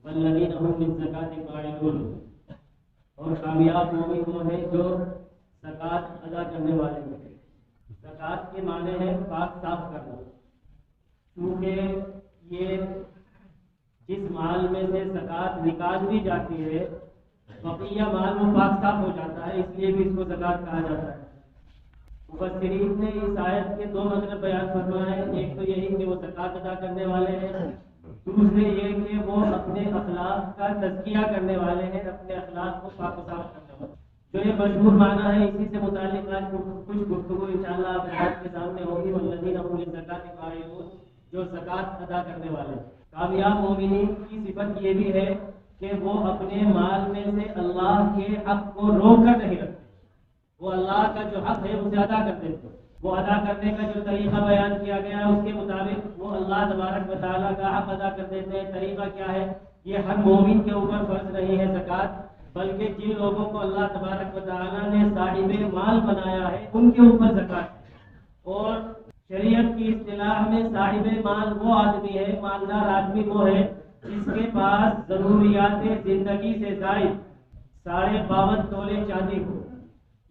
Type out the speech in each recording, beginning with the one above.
والذین هم للزکاة فاعلون، اور کامیاب مومن وہ ہے جو زکوٰۃ ادا کرنے والے ہیں۔ زکوٰۃ کے معنی ہے پاک صاف کرنا، کیونکہ یہ جس مال میں سے زکوٰۃ نکال دی جاتی ہے بقیہ مال وہ پاک صاف ہو جاتا ہے، اس لیے بھی اس کو زکوٰۃ کہا جاتا ہے۔ مفسرین نے اس آیت کے دو مطلب بیان فرمائے ہیں، ایک تو یہی کہ وہ زکوٰۃ ادا کرنے والے ہیں، دوسرے یہ کہ وہ اپنے اخلاق کا تزکیہ کرنے والے ہیں، اپنے اخلاق کو پاک و صاف کرنے والے۔ جو یہ مشہور معنی ہے، اسی سے متعلق آج کچھ گفتگو انشاءاللہ آپ حضرات کے سامنے ہوگی۔ والذین هم للزکاة فاعلون، جو زکوٰۃ ادا کرنے والے۔ کامیاب مومنین کی صفت یہ بھی ہے کہ وہ اپنے مال میں سے اللہ کے حق کو روک کر نہیں رکھتے، وہ اللہ کا جو حق ہے اسے ادا کر دیتے۔ وہ ادا کرنے کا جو طریقہ بیان کیا گیا ہے اس کے مطابق وہ اللہ تبارک و تعالیٰ کا حق ادا کر دیتے ہیں۔ طریقہ کیا ہے؟ یہ ہر مومن کے اوپر فرض نہیں ہے زکوٰۃ، بلکہ جن لوگوں کو اللہ تبارک و تعالیٰ نے صاحب مال بنایا ہے ان کے اوپر زکوٰۃ ہے۔ اور شریعت کی اصطلاح میں صاحب مال وہ آدمی ہے، مالدار آدمی وہ ہے جس کے پاس ضروریات زندگی سے زائد 52.5 تولے چاندی ہو۔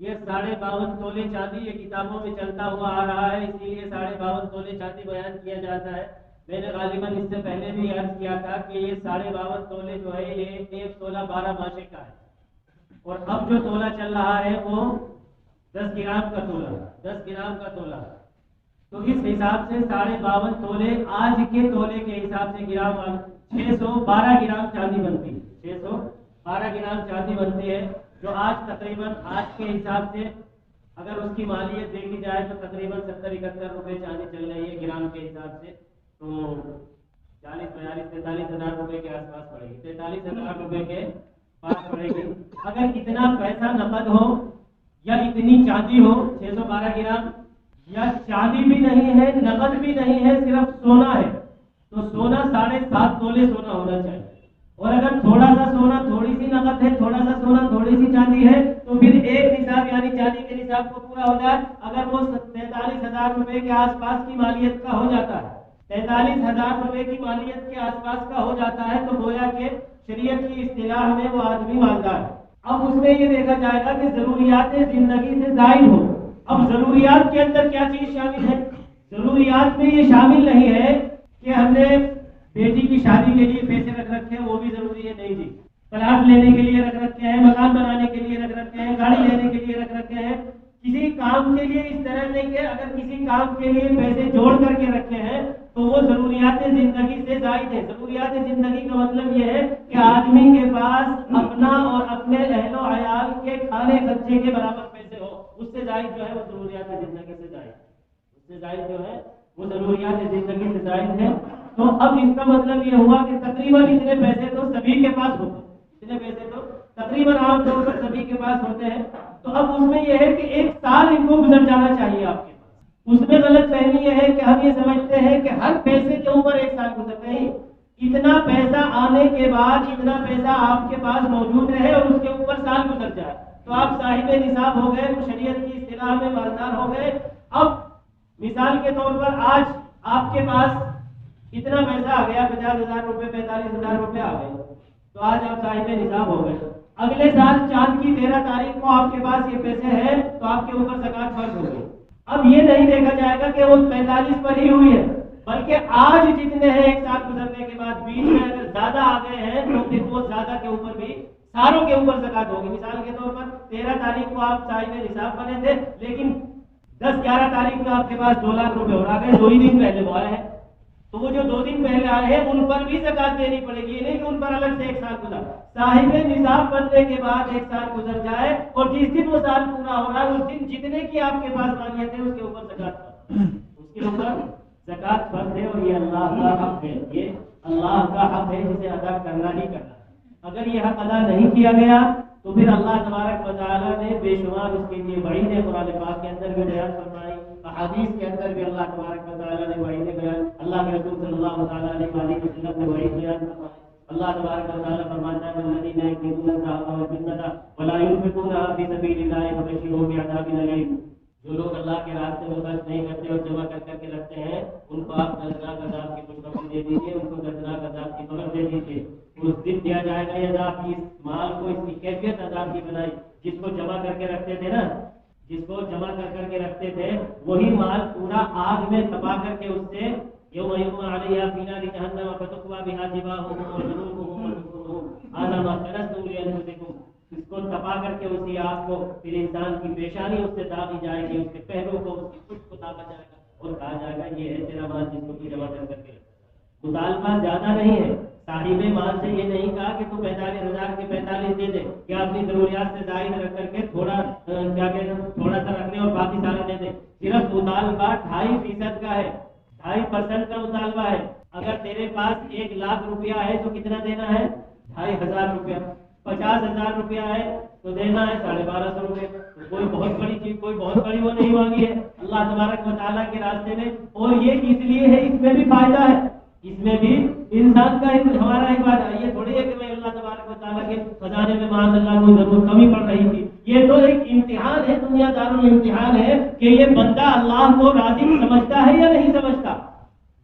یہ 52.5 تولے چاندی یہ کتابوں میں چلتا ہوا آ رہا ہے، اسی لیے 52.5 تولے چاندی بیان کیا جاتا ہے۔ میں نے غالباً اس سے پہلے بھی عرض کیا تھا کہ یہ 52.5 تولے جو ہے یہ 1 تولہ 12 ماشے کا ہے، اور اب جو تولہ چل رہا ہے وہ 10 گرام کا تولہ، 10 گرام کا تولہ۔ تو اس حساب سے 52.5 تولے آج کے تولے کے حساب سے گرام 612 گرام چاندی بنتی ہے، 612 گرام چاندی بنتی ہے، جو آج تقریباً آج کے حساب سے اگر اس کی مالیت دیکھی جائے تو تقریباً 70-71 روپے چاندی چل رہی ہے گرام کے حساب سے، تو 40-42-43 ہزار روپے کے آس پاس پڑے گی، 43 ہزار روپے کے پاس پڑے گی۔ اگر اتنا پیسہ نقد ہو یا اتنی چاندی ہو 612 گرام، یا چاندی بھی نہیں ہے نقد بھی نہیں ہے صرف سونا ہے، تو سونا 7.5 تولے سونا ہونا چاہیے۔ اور اگر تھوڑا سا سونا تھوڑی سی نقد ہے، تھوڑا سا سونا تھوڑی سی چاندی ہے، تو پھر ایک نصاب یعنی چاندی کے نصاب کو پورا ہو جائے اگر وہ 43 ہزار روپے کے آس پاس کی مالیت کا ہو جاتا ہے، 43 ہزار روپے کی مالیت کے آس پاس کا ہو جاتا ہے، تو گویا کہ شریعت کی اصطلاح میں وہ آدمی مالدار ہے۔ اب اس میں یہ دیکھا جائے گا کہ ضروریات زندگی سے زائد ہو۔ اب ضروریات کے اندر کیا چیز شامل ہے؟ ضروریات میں یہ شامل نہیں ہے کہ ہم نے بیٹی کی شادی کے لیے پیسے رکھ رکھے ہیں، وہ بھی ضروری ہے، نہیں جی۔ پلاٹ لینے کے لیے رکھ رکھے ہیں، مکان بنانے کے لیے رکھ رکھے ہیں، گاڑی لینے کے لیے رکھ رکھے ہیں، کسی کام کے لیے اس طرح نہیں کہ اگر کسی کام کے لیے پیسے جوڑ کر کے رکھے ہیں تو وہ ضروریات زندگی سے زائد ہے۔ ضروریات زندگی کا مطلب یہ ہے کہ آدمی کے پاس اپنا اور اپنے اہل و عیال کے کھانے خرچے کے برابر پیسے ہو، اس سے زائد جو ہے وہ ضروریات زندگی سے زائد، اس سے زائد جو ہے وہ ضروریات زندگی سے زائد ہے۔ تو اب اس کا مطلب یہ ہوا کہ تقریباً اتنے پیسے تو سبھی کے پاس ہوتے ہیں، اتنے پیسے تو تقریباً عام طور پر سبھی کے پاس ہوتے ہیں۔ تو اب اس میں یہ ہے کہ 1 سال ان کو گزر جانا چاہیے آپ کے پاس۔ اس میں غلط فہمی یہ ہے کہ ہم یہ سمجھتے ہیں کہ ہر پیسے کے اوپر 1 سال گزر نہیں، اتنا پیسہ آنے کے بعد اتنا پیسہ آپ کے پاس موجود رہے اور اس کے اوپر سال گزر جائے تو آپ صاحب نصاب ہو گئے، شریعت کی اصطلاح میں مالدار ہو گئے۔ اب مثال کے طور پر آج آپ کے پاس اتنا پیسہ آ گیا، 50,000 روپے 45,000 روپے آ گئے، تو آج آپ صاحب نصاب ہو گئے۔ اگلے سال چاند کی 13 تاریخ کو آپ کے پاس یہ پیسے ہیں تو آپ کے اوپر زکوٰۃ فرض ہو گئی۔ اب یہ نہیں دیکھا جائے گا کہ وہ 45 پر ہی ہوئی ہے، بلکہ آج جتنے ہیں 1 سال گزرنے کے بعد بیچ میں اگر زیادہ آ گئے ہیں تو پھر وہ زیادہ کے اوپر بھی ساروں کے اوپر زکوٰۃ ہوگی۔ مثال کے طور پر 13 تاریخ کو آپ صاحب نصاب بنے تھے، لیکن 10-11 تاریخ کو آپ کے پاس 2 لاکھ روپے ہو رہا ہے، 2 ہی دن پہلے وہ آئے ہیں، تو وہ جو 2 دن پہلے آئے ہیں ان پر بھی زکوٰۃ دینی پڑے گی، یہ نہیں کہ ان پر الگ سے 1 سال گزر۔ صاحب نصاب بننے کے بعد 1 سال گزر جائے اور جس دن وہ سال پورا ہو رہا ہے اس دن جتنے کی آپ کے پاس مالیت ہے اس کے اوپر زکوٰۃ فرض، اس کے اوپر زکوٰۃ فرض ہے، اور یہ اللہ کا حق ہے، یہ اللہ کا حق ہے جسے ادا کرنا ہی کرنا ہے۔ اگر یہ حق ادا نہیں کیا گیا تو پھر اللہ تبارک و تعالیٰ نے بے شمار اس کے لیے وعیدیں قرآن پاک کے اندر بھی بیان فرمائی، احادیث کے اندر بھی اللہ تبارک و تعالیٰ نے وعیدیں بیان، اللہ کے رسول صلی اللہ تعالیٰ علیہ وسلم نے وعید بیان فرمائی۔ اللہ تبارک و تعالیٰ فرماتا ہے والذین یکنزون الذهب والفضة ولا ينفقونها في سبيل الله فبشرهم بعذاب أليم۔ جو لوگ اللہ کے راستے میں خرچ نہیں کرتے اور جمع کر کر کے رکھتے ہیں ان کو آپ دردناک عذاب کی خوشخبری دے دیجیے، ان کو دردناک عذاب کی خبر دے دیجیے۔ اس دن دیا جائے گا یہ عذاب، اس مال کو اس کی کیفیت عذاب کی بنائی، جس کو جمع کر کے رکھتے تھے نا، جس کو جمع کر کے رکھتے تھے وہی مال پورا آگ میں تپا کر کے اس سے یوم یقوم علیہا فی نار جہنم فتقوی بہا جباہہم وجنوبہم وظہورہم ھذا ما کنزتم لانفسکم، اس کو تپا کر کے اسی آگ کو پھر انسان کی پیشانی اس سے داغی جائے گی، اس کے پہلوں کو، اس کی پشت کو داغا جائے گا اور کہا جائے گا یہ ہے تیرا مال جس کو تو جمع کر کے رکھا۔ مطالبہ زیادہ نہیں ہے، صاحب مال سے یہ نہیں کہا کہ تو 45,000 کے 45 دے دے یا اپنی ضروریات سے زائد رکھ کر کے تھوڑا تھوڑا سا رکھ لے اور باقی سارا دے دے۔ صرف مطالبہ 2.5% کا ہے، 2.5% کا مطالبہ ہے۔ اگر تیرے پاس 1,00,000 روپیہ ہے تو کتنا دینا ہے؟ 2,500 روپیہ۔ 50,000 روپیہ ہے تو دینا ہے 1,250 روپے۔ کوئی بہت بڑی چیز، کوئی بہت بڑی وہ نہیں مانگی ہے اللہ تبارک و تعالیٰ کے راستے میں، اور یہ اس لیے ہے، اس میں بھی فائدہ ہے، اس میں بھی انسان کا ہمارا ایک بات ہے، یہ تھوڑی ہے کہ میں اللہ تبارک و تعالیٰ کے خزانے میں معاذ اللہ کوئی ضرور کمی پڑ رہی تھی، یہ تو ایک امتحان ہے، دنیا دارالامتحان ہے کہ یہ بندہ اللہ کو راضی سمجھتا ہے یا نہیں سمجھتا،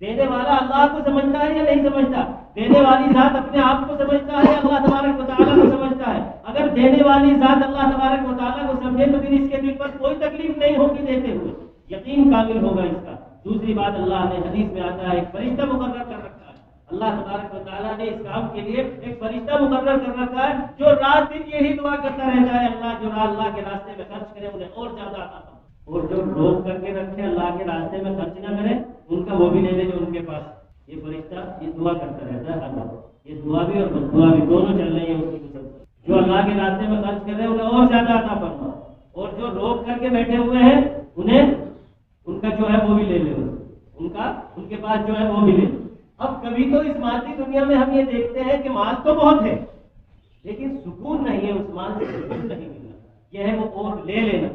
دینے والا اللہ کو سمجھتا ہے یا نہیں سمجھتا، دینے والی ذات اپنے آپ کو سمجھتا ہے اللہ تبارک و تعالیٰ کو سمجھتا ہے۔ اگر دینے والی ذات اللہ تبارک و تعالیٰ کو سمجھے تو پھر اس کے دل پر کوئی تکلیف نہیں ہوگی دیتے ہوئے، یقین کامل ہوگا اس کا۔ دوسری بات، اللہ نے حدیث میں آتا ہے ایک فرشتہ مقرر کر رکھا ہے، اللہ تبارک و تعالیٰ نے اس کام کے لیے ایک فرشتہ مقرر کر رکھا ہے جو رات دن یہی دعا کرتا رہتا ہے، اللہ جو اللہ کے راستے میں خرچ کرے انہیں اور زیادہ عطا فرمائے، اور جو روک کر کے رکھے اللہ کے راستے میں خرچ نہ کرے ان کا وہ بھی لے لے جو ان کے پاس۔ یہ فرشتہ یہ دعا کرتا رہتا ہے، اللہ یہ دعا بھی اور بد دعا بھی دونوں چل رہی ہیں اس کی طرف۔ جو اللہ کے راستے میں خرچ کر رہے ہیں انہیں اور زیادہ عطا فرما، اور جو روک کر کے بیٹھے ہوئے ہیں انہیں ان کا جو ہے وہ بھی لے لے، ان کے پاس جو ہے وہ بھی لے۔ اب کبھی تو اس مادی دنیا میں ہم یہ دیکھتے ہیں کہ مال تو بہت ہے لیکن سکون نہیں ہے، اس مال سے سکون نہیں ملنا، یہ ہے وہ اور لے لینا،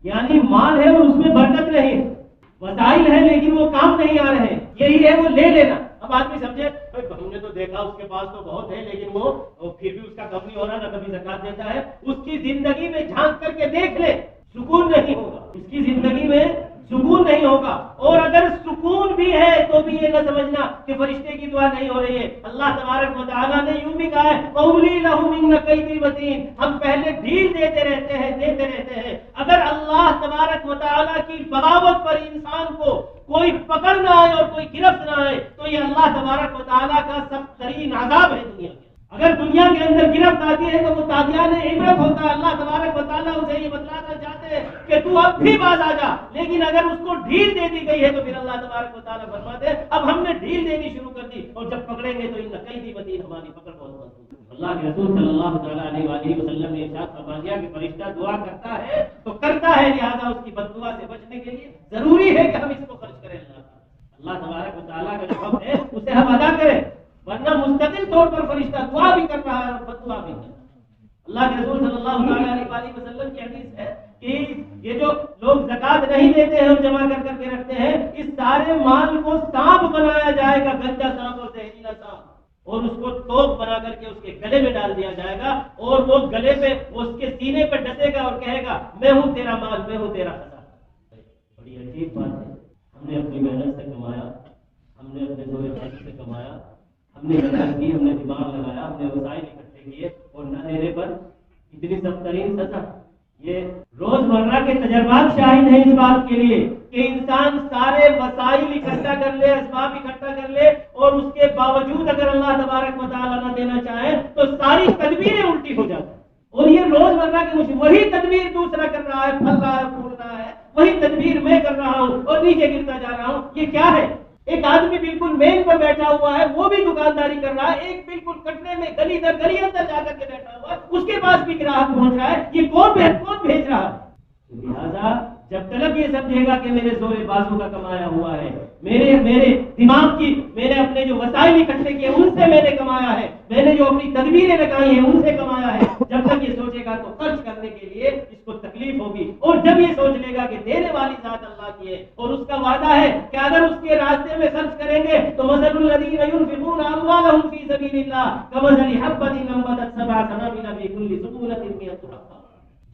یعنی مال ہے اور اس میں برکت نہیں ہے، وسائل ہے لیکن وہ کام نہیں آ رہے ہیں، یہی ہے وہ لے لینا۔ اب آدمی سمجھے ہم نے تو دیکھا اس کے پاس تو بہت ہے لیکن وہ پھر بھی اس کا کم نہیں ہو رہا، نہ کبھی زکات دیتا ہے، اس کی زندگی میں جھانک کر کے دیکھ لے، سکون نہیں ہوگا، اس کی زندگی میں سکون نہیں ہوگا۔ اور اگر سکون بھی ہے تو بھی یہ نہ سمجھنا کہ فرشتے کی دعا نہیں ہو رہی ہے، اللہ تبارک و تعالیٰ نے یوں بھی کہا ہے وَأُمْلِي لَهُمْ إِنَّ كَيْدِي مَتِينٌ، ہم پہلے ڈھیل دیتے رہتے ہیں۔ اگر اللہ تبارک و تعالیٰ کی بغاوت پر انسان کو کوئی پکڑ نہ آئے اور کوئی گرفت نہ آئے تو یہ اللہ تبارک و تعالیٰ کا سخت ترین عذاب ہے دنیا میں۔ اگر دنیا کے اندر گرفت آتی ہے تو وہ تادیان عبرت ہوتا ہے، اللہ تبارک و تعالیٰ اسے یہ بتلانا چاہتے ہیں کہ تو اب بھی باز آ جا، لیکن اگر اس کو ڈھیل دے دی گئی ہے تو پھر اللہ تبارک و تعالیٰ فرماتے ہیں اب ہم نے ڈھیل دینی شروع کر دی، اور جب پکڑیں گے تو ان قیدی متین، ہماری پکڑ بہت مضبوط ہے۔ اللہ کے رسول صلی اللہ تعالیٰ علیہ وآلہ وسلم نے ارشاد فرما دیا کہ فرشتہ دعا کرتا ہے تو کرتا ہے، لہذا اس کی بد دعا سے بچنے کے لیے ضروری ہے کہ ہم اس کو خرچ کریں، اللہ تبارک و تعالیٰ کا جو حکم ہے اسے ہم ادا کریں، ورنہ مستقل طور پر فرشتہ دعا بھی کر رہا ہے اور بد دعا بھی کر رہا ہے۔ اللہ کے رسول صلی اللہ علیہ وسلم کی حدیث ہے کہ یہ جو لوگ زکات نہیں دیتے ہیں اور جمع کر کے رکھتے ہیں، اس سارے مال کو سانپ بنایا جائے گا، گندا سانپ اور زہریلا سانپ، اور اس کو توپ بنا کر کے اس کے گلے میں ڈال دیا جائے گا، اور وہ گلے پہ وہ اس کے سینے پہ ڈسے گا اور کہے گا میں ہوں تیرا مال، میں ہوں تیرا خزانہ۔ بڑی عجیب بات ہے، ہم نے اپنی محنت سے کمایا، ہم نے اپنے زور پیسے سے کمایا، ہم نے محنت کی، ہم نے دماغ لگایا، ہم نے وسائل اکٹھے کیے، اور نہ دینے پر اتنی سخت ترین سزا۔ یہ روزمرہ کے تجربات شاہد ہیں اس بات کے لیے کہ انسان سارے وسائل اکٹھا کر لے، اسباب اکٹھا کر لے، اور اس کے باوجود اگر اللہ تبارک و تعالیٰ نہ دینا چاہے تو ساری تدبیریں الٹی ہو جاتی ہیں۔ اور یہ روزمرہ کی مشکل، وہی تدبیر دوسرا کر رہا ہے، پھل رہا ہے، پھول رہا ہے، وہی تدبیر میں کر رہا ہوں اور نیچے گرتا جا رہا ہوں، یہ کیا ہے؟ ایک آدمی بالکل مین پر بیٹھا ہوا ہے، وہ بھی دکانداری کر رہا ہے، ایک بالکل کٹنے میں گلی در گلی اندر جا کر کے بیٹھا ہوا ہے، اس کے پاس بھی گراہک پہنچ رہا ہے، یہ کون بھیج رہا ہے؟ لہذا جب تک یہ سمجھے گا کہ میرے زور بازو کا کمایا ہوا ہے، میرے دماغ کی، میں نے اپنے جو وسائل اکٹھے کیے ان سے میں نے کمایا ہے، میں نے جو اپنی تدبیریں لگائی ہیں ان سے کمایا ہے، جب تک یہ سوچے گا تو خرچ کرنے کے لیے اس کو تکلیف ہوگی، اور جب یہ سوچ لے گا کہ دینے والی ذات اللہ کی ہے اور اس کا وعدہ ہے کہ اگر اس کے راستے میں خرچ کریں گے تو مثل الذین ينفقون اموالهم فی سبیل اللہ کمثل حبۃ انبتت سبع سنابل فی کل سنبلۃ مئۃ حبۃ،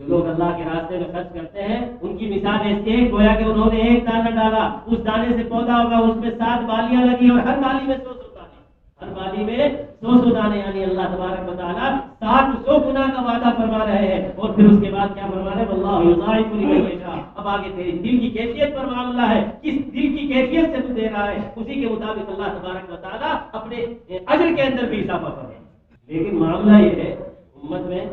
جو لوگ اللہ کے راستے میں خرچ کرتے ہیں ان کی مثال ایسی ہے گویا کہ انہوں نے ایک دانہ ڈالا، اس دانے سے پودا ہوگا، اس میں 7 بالیاں لگی اور ہر بالی میں 100 دانے، ہر بالی میں 100 دانے، یعنی اللہ تبارک و تعالیٰ 700 گنا کا وعدہ فرما رہے ہیں۔ اور پھر اس کے بعد کیا فرما رہے ہیں؟ واللہ یضاعف لمن یشاء۔ اب آگے تیری دل کی کیفیت پر معاملہ ہے، کس دل کی کیفیت سے تو دے رہا ہے، اسی کے مطابق اللہ تبارک و تعالیٰ اپنے اجر کے اندر بھی اضافہ فرمائے۔ لیکن معاملہ یہ ہے امت میں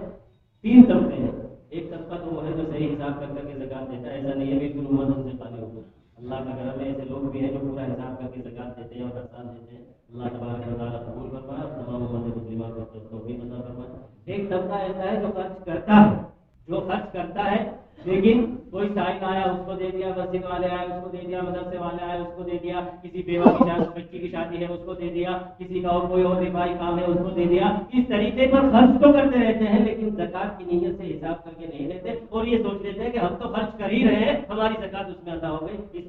3 طبقے ہیں۔ ایک طبقہ تو وہ ہے جو صحیح حساب کر کے زکات دیتا ہے، ایسا نہیں ہے بالکل امت ان سے خالی ہو گئی۔ اللہ کا کرم ہے، ایسے لوگ بھی ہیں جو پورا حساب کر کے زکات دیتے ہیں اور ہر سال دیتے ہیں۔ اللہ تبارک و تعالیٰ قبول فرمائے اور تمام امت مسلمہ کو توفیق عطا فرمائے۔ ایک طبقہ ایسا ہے جو خرچ کرتا ہے لیکن کوئی سائل آیا اس کو دے دیا، مسجد والے آئے اس کو دے دیا، مدرسے والے آئے اس کو دے دیا، کسی بیوہ کی شادی، بچی کی شادی ہے اس کو دے دیا، کسی کا اور کوئی اور رفاہی کام ہے اس کو دے دیا۔ اس طریقے پر خرچ تو کرتے رہتے ہیں لیکن زکات کی نیت سے حساب کر کے نہیں لیتے اور یہ سوچ لیتے ہیں کہ ہم تو خرچ کر ہی رہے ہیں، ہماری زکات اس میں ادا ہو گئی۔ اس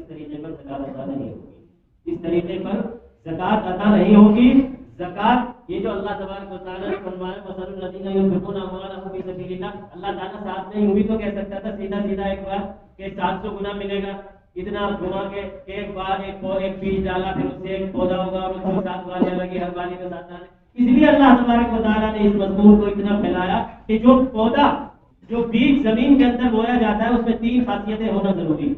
طریقے پر زکات ادا نہیں ہوگی، اس طریقے پر زکات ادا نہیں ہوگی۔ زکات یہ جو اللہ تبارک و تعالیٰ نے فرمایا مثل الذین ينفقون اموالهم فی سبیل اللہ، اللہ تعالیٰ ساتھ میں یوں بھی تو کہہ سکتا تھا سیدھا ایک بار کہ 700 گنا ملے گا، اتنا گنا کے ایک بار ایک بیج ڈالا پھر اس سے ایک پودا ہوگا اور اس میں 7 بالیاں لگی، ہر بالی میں 7 دانے۔ اس لیے اللہ تبارک و تعالیٰ نے اس مضمون کو اتنا پھیلایا کہ جو بیج زمین کے اندر بویا جاتا ہے اس میں 3 خاصیتیں ہونا ضروری ہے،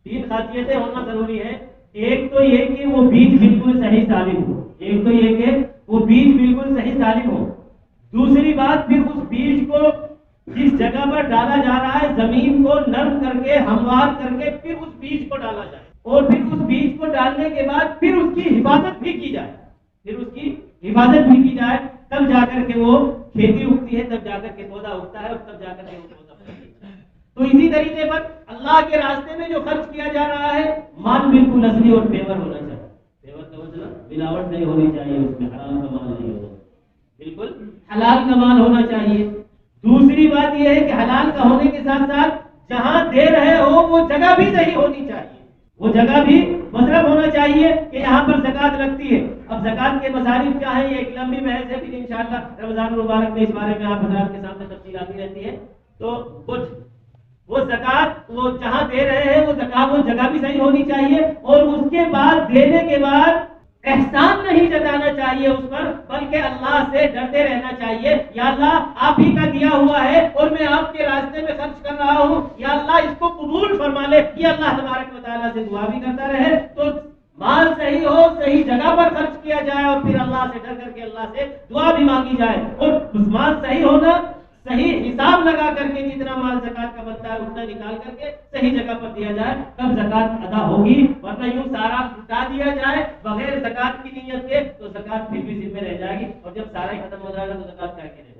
3 خاصیتیں ہونا ضروری ہے۔ ایک تو یہ کہ وہ بیج بالکل صحیح سالم ہو، ایک تو یہ کہ وہ بیج بالکل صحیح سالم ہو۔ دوسری بات پھر اس بیج کو جس جگہ پر ڈالا جا رہا ہے زمین کو نرم کر کے ہموار کر کے پھر اس بیج کو ڈالا جائے اور پھر اس بیج کو ڈالنے کے بعد پھر اس کی حفاظت بھی کی جائے، تب جا کر کے وہ کھیتی اگتی ہے، تب جا کر کے پودا اگتا ہے اور تب جا کر کے وہ پودا پھلتا ہے۔ تو اسی طریقے پر اللہ کے راستے میں جو خرچ کیا جا رہا ہے مال بالکل اصلی اور پیور ہونا چاہیے، پیور کا مطلب ملاوٹ نہیں ہونی چاہیے، اس میں حرام کا مال نہیں ہونا، بالکل حلال کا مال ہونا چاہیے۔ دوسری بات یہ ہے کہ حلال کا ہونے کے ساتھ ساتھ جہاں دے رہے ہو وہ جگہ بھی صحیح ہونی چاہیے، وہ جگہ بھی مصرف ہونا چاہیے کہ یہاں پر زکات لگتی ہے۔ اب زکات کے مصارف کیا ہے یہ ایک لمبی بحث ہے، پھر انشاءاللہ رمضان المبارک میں اس بارے میں آپ حضرات کے سامنے تفصیل آتی رہتی ہے۔ تو وہ زکات وہ جہاں دے رہے ہیں وہ زکات وہ جگہ بھی صحیح ہونی چاہیے اور اس کے بعد دینے کے بعد احسان نہیں جتانا چاہیے اس پر، بلکہ اللہ سے ڈرتے رہنا چاہیے، یا اللہ آپ ہی کا دیا ہوا ہے اور میں آپ کے راستے میں خرچ کر رہا ہوں، یا اللہ اس کو قبول فرما لے۔ یہ اللہ تبارک و تعالیٰ سے دعا بھی کرتا رہے تو مال صحیح ہو، صحیح جگہ پر خرچ کیا جائے اور پھر اللہ سے ڈر کر کے اللہ سے دعا بھی مانگی جائے، اور مال صحیح ہونا، صحیح حساب لگا کر کے جتنا مال زکات کا بنتا ہے اتنا نکال کر کے صحیح جگہ پر دیا جائے، تب زکات ادا ہوگی، ورنہ یوں سارا لٹا دیا جائے بغیر زکات کی نیت کے تو زکات پھر بھی ذمہ رہ جائے گی، اور جب سارا ہی ختم ہو جائے گا تو زکات کیا کے رہ جائے گی۔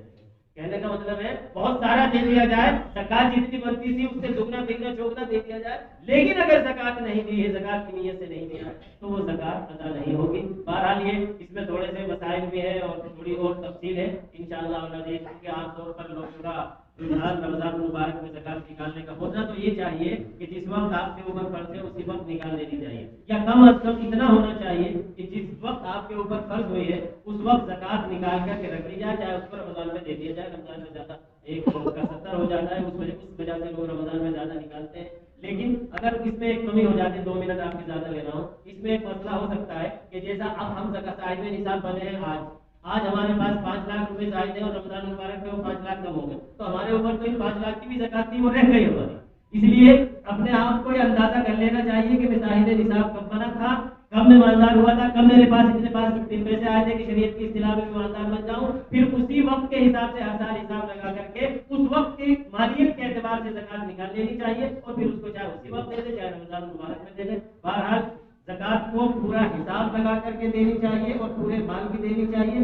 کہنے کا مطلب ہے بہت سارا دے دیا جائے، زکات جتنی بنتی تھی اس سے دگنا تگنا چوگنا دے دیا جائے، لیکن اگر زکات نہیں دی ہے، زکات کی نیت سے نہیں دیا تو وہ زکات ادا نہیں ہوگی۔ بہرحال یہ اس میں تھوڑے سے مسائل بھی ہیں اور تھوڑی اور تفصیل ہے انشاءاللہ العزیز، کہ عام طور پر لوگوں کا رمضان مبارک میں زکات نکالنے کا ہونا تو یہ چاہیے کہ جس وقت آپ کے اوپر فرض ہے اسی وقت نکال لینی چاہیے، یا کم از کم اتنا ہونا چاہیے کہ جس وقت آپ کے اوپر فرض ہوئی ہے اس وقت زکات نکال کر کے رکھ لی جائے، چاہے اس کو رمضان میں دے دیا جائے۔ رمضان میں زیادہ ایک کا 70 ہو جاتا ہے، اس وجہ سے لوگ رمضان میں زیادہ نکالتے ہیں، لیکن اگر اس میں ایک کمی ہو جاتی ہے، 2 منٹ آپ کی زیادہ لے رہا ہوں، اس میں ایک مسئلہ ہو سکتا ہے کہ جیسا اب ہم صاحب نصاب بنے ہیں آج ہمارے پاس 5 لاکھ روپے زائد ہیں اور رمضان مبارک میں وہ 5 لاکھ کم ہو گئے، تو ہمارے اوپر تو ان 5 لاکھ کی بھی زکات تھی وہ رہ گئی ہماری۔ اس لیے اپنے آپ کو یہ اندازہ کر لینا چاہیے کہ میں صاحب نصاب کب بنا تھا، کب میں مالدار ہوا تھا، کب میرے پاس اتنے پیسے آئے تھے کہ شریعت کی اصطلاح میں مالدار بن جاؤں، پھر اسی وقت کے حساب سے ہر سال حساب لگا کر کے اس وقت کی مالیت کے اعتبار سے زکات نکال لینی چاہیے، اور پھر اس کو چاہے اسی وقت دے دے چاہے رمضان مبارک میں دے دے۔ بہرحال زکات کو پورا حساب لگا کر کے دینی چاہیے اور پورے مال کی دینی چاہیے۔